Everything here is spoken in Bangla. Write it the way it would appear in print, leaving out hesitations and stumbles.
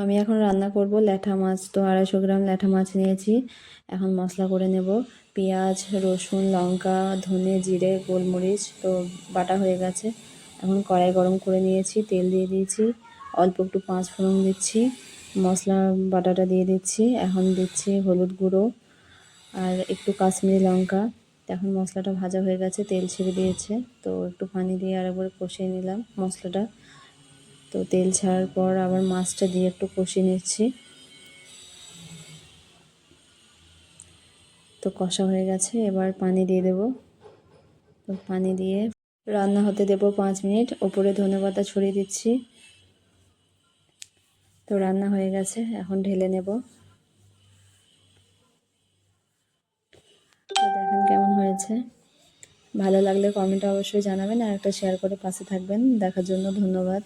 আমি এখন রান্না করব ল্যাঠা মাছ। তো 250 গ্রাম ল্যাঠা মাছ নিয়েছি। এখন মশলা করে নেব। পেঁয়াজ, রসুন, লঙ্কা, ধনে, জিরে, গোলমরিচ তো বাটা হয়ে গেছে। এখন কড়াই গরম করে নিয়েছি, তেল দিয়ে দিয়েছি, অল্প একটু 5 ফোড়ন দিচ্ছি, মশলা বাটাটা দিয়ে দিচ্ছি। এখন দিচ্ছি হলুদ গুঁড়ো আর একটু কাশ্মীরি লঙ্কা। এখন মশলাটা ভাজা হয়ে গেছে, তেল ছেড়ে দিয়েছে। তো একটু পানি দিয়ে আরেকবার কষিয়ে নিলাম মশলাটা। তো তেল ছাড়ার পর আবার মাছটা দিয়ে একটু কষিয়ে নিচ্ছি। তো কষা হয়ে গেছে, এবার পানি দিয়ে দেব। তো পানি দিয়ে রান্না হতে দেব 5 মিনিট। ওপরে ধনেপাতা ছড়িয়ে দিচ্ছি। তো রান্না হয়ে গেছে, এখন ঢেলে নেব। তো দেখেন কেমন হয়েছে। ভালো লাগলে কমেন্টে অবশ্যই জানাবেন আর একটা শেয়ার করে পাশে থাকবেন। দেখার জন্য ধন্যবাদ।